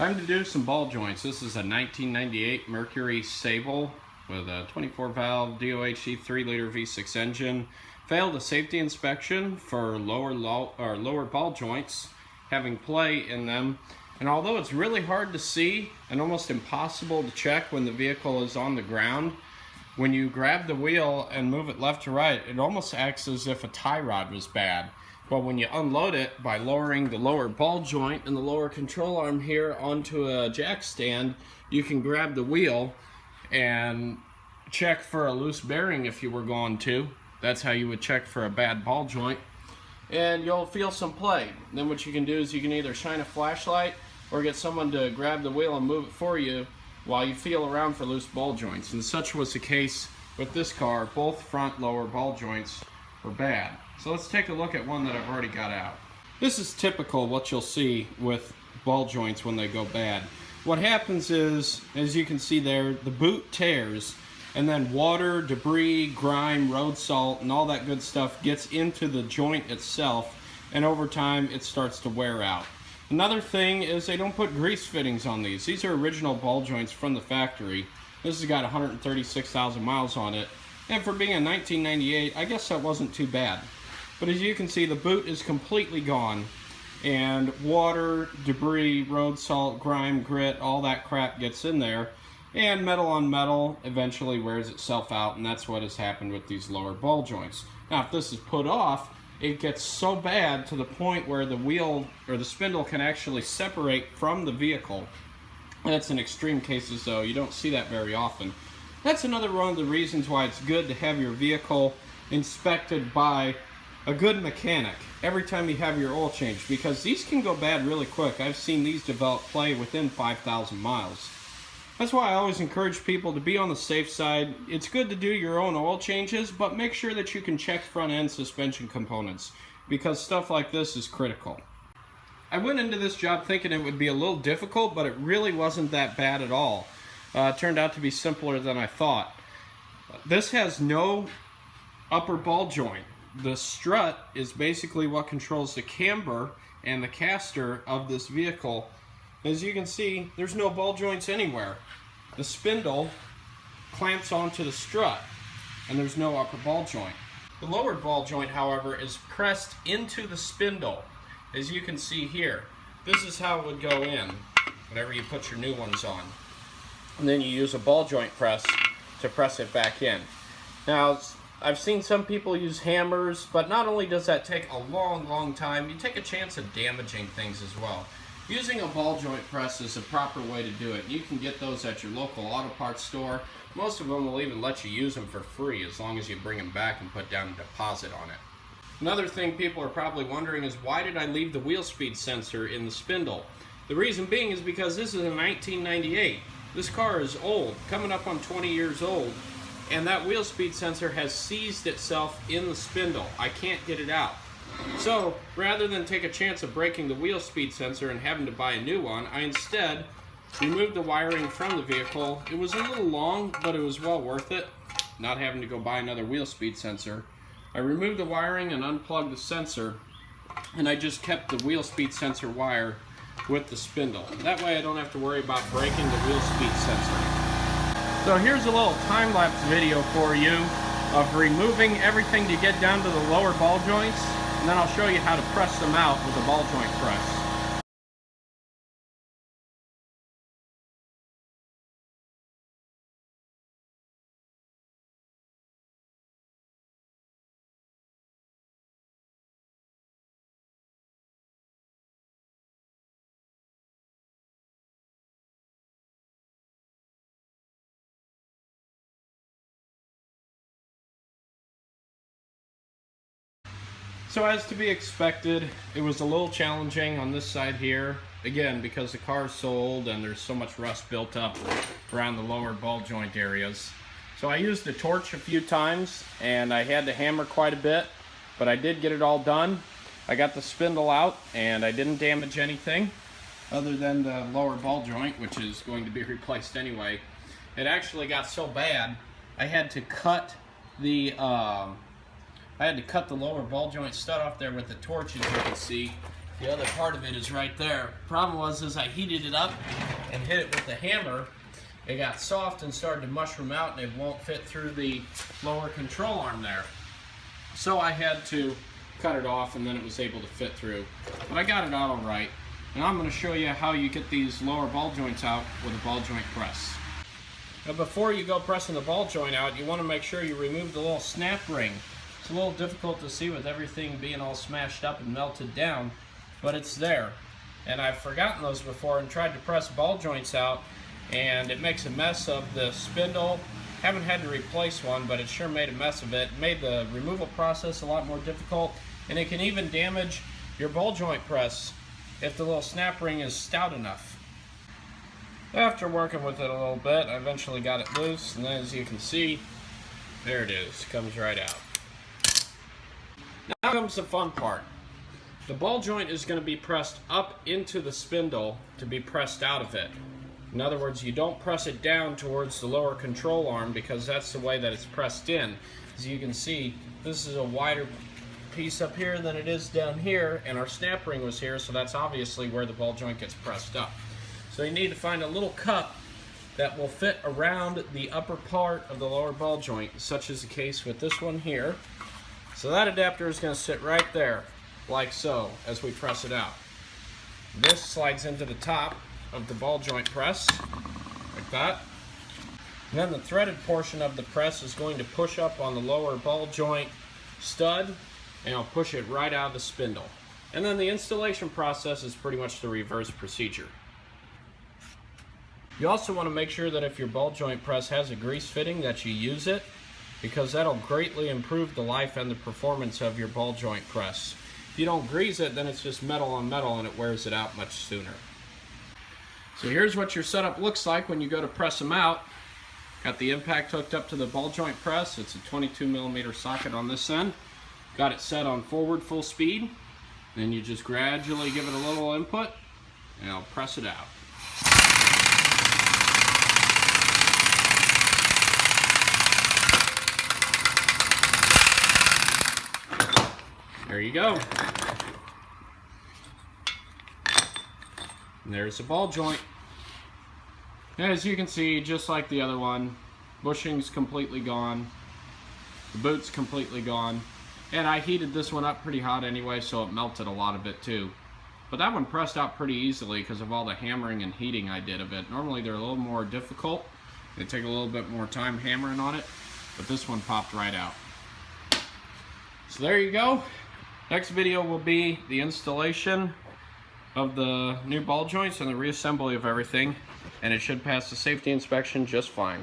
Time to do some ball joints. This is a 1998 Mercury Sable with a 24 valve DOHC 3-liter V6 engine. Failed a safety inspection for lower ball joints having play in them. And although it's really hard to see and almost impossible to check when the vehicle is on the ground, when you grab the wheel and move it left to right, it almost acts as if a tie rod was bad. Well, when you unload it by lowering the lower ball joint and the lower control arm here onto a jack stand, you can grab the wheel and check for a loose bearing if you were going to. That's how you would check for a bad ball joint. And you'll feel some play. Then what you can do is you can either shine a flashlight or get someone to grab the wheel and move it for you while you feel around for loose ball joints. And such was the case with this car. Both front lower ball joints were bad. So let's take a look at one that I've already got out. This is typical what you'll see with ball joints when they go bad. What happens is, as you can see there, the boot tears, and then water, debris, grime, road salt, and all that good stuff gets into the joint itself, and over time it starts to wear out. Another thing is they don't put grease fittings on these. These are original ball joints from the factory. This has got 136,000 miles on it, and for being a 1998, I guess that wasn't too bad. But as you can see, the boot is completely gone, and water, debris, road salt, grime, grit, all that crap gets in there, and metal on metal eventually wears itself out, and that's what has happened with these lower ball joints. Now, if this is put off, it gets so bad to the point where the wheel or the spindle can actually separate from the vehicle. That's in extreme cases, though. You don't see that very often. That's another one of the reasons why it's good to have your vehicle inspected by a good mechanic every time you have your oil change, because these can go bad really quick. I've seen these develop play within 5,000 miles. That's why I always encourage people to be on the safe side. It's good to do your own oil changes, but make sure that you can check front end suspension components, because stuff like this is critical. I went into this job thinking it would be a little difficult, but it really wasn't that bad at all. It turned out to be simpler than I thought. This has no upper ball joint. The strut is basically what controls the camber and the caster of this vehicle. As you can see, there's no ball joints anywhere. The spindle clamps onto the strut, and there's no upper ball joint. The lower ball joint, however, is pressed into the spindle. As you can see here, this is how it would go in whenever you put your new ones on. And then you use a ball joint press to press it back in. Now, I've seen some people use hammers, but not only does that take a long time, you take a chance of damaging things as well. Using a ball joint press is the proper way to do it. You can get those at your local auto parts store. Most of them will even let you use them for free as long as you bring them back and put down a deposit on it. Another thing people are probably wondering is, why did I leave the wheel speed sensor in the spindle? The reason being is because this is a 1998. This car is old, coming up on 20 years old. And that wheel speed sensor has seized itself in the spindle. I can't get it out. So rather than take a chance of breaking the wheel speed sensor and having to buy a new one, I instead removed the wiring from the vehicle. It was a little long, but it was well worth it, not having to go buy another wheel speed sensor. I removed the wiring and unplugged the sensor, and I just kept the wheel speed sensor wire with the spindle. That way I don't have to worry about breaking the wheel speed sensor. So here's a little time-lapse video for you of removing everything to get down to the lower ball joints, and then I'll show you how to press them out with a ball joint press. So as to be expected, it was a little challenging on this side here. Again, because the car is so old and there's so much rust built up around the lower ball joint areas. So I used a torch a few times and I had to hammer quite a bit, but I did get it all done. I got the spindle out and I didn't damage anything other than the lower ball joint, which is going to be replaced anyway. It actually got so bad, I had to cut the lower ball joint stud off there with the torch, as you can see, The other part of it is right there. Problem was, as I heated it up and hit it with the hammer, it got soft and started to mushroom out, and it won't fit through the lower control arm there. So I had to cut it off, and then it was able to fit through. But I got it out all right. And I'm going to show you how you get these lower ball joints out with a ball joint press. Now before you go pressing the ball joint out, you want to make sure you remove the little snap ring. It's a little difficult to see with everything being all smashed up and melted down, but it's there. And I've forgotten those before and tried to press ball joints out, and it makes a mess of the spindle. Haven't had to replace one, but it sure made a mess of it. It made the removal process a lot more difficult, and it can even damage your ball joint press if the little snap ring is stout enough. After working with it a little bit, I eventually got it loose, and then as you can see, there it is, comes right out. Now comes the fun part. The ball joint is going to be pressed up into the spindle to be pressed out of it. In other words, you don't press it down towards the lower control arm, because that's the way that it's pressed in. As you can see, this is a wider piece up here than it is down here, and our snap ring was here, so that's obviously where the ball joint gets pressed up. So you need to find a little cup that will fit around the upper part of the lower ball joint, such as the case with this one here. So that adapter is going to sit right there, like so, as we press it out. This slides into the top of the ball joint press, like that. And then the threaded portion of the press is going to push up on the lower ball joint stud, and it'll push it right out of the spindle. And then the installation process is pretty much the reverse procedure. You also want to make sure that if your ball joint press has a grease fitting, that you use it, because that'll greatly improve the life and the performance of your ball joint press. If you don't grease it, then it's just metal on metal and it wears it out much sooner. So here's what your setup looks like when you go to press them out. Got the impact hooked up to the ball joint press. It's a 22mm socket on this end. Got it set on forward full speed. Then you just gradually give it a little input and it'll press it out. There you go. And there's the ball joint. As you can see, just like the other one, bushing's completely gone. The boot's completely gone. And I heated this one up pretty hot anyway, so it melted a lot of it too. But that one pressed out pretty easily because of all the hammering and heating I did of it. Normally they're a little more difficult. They take a little bit more time hammering on it, but this one popped right out. So there you go. Next video will be the installation of the new ball joints and the reassembly of everything, and it should pass the safety inspection just fine.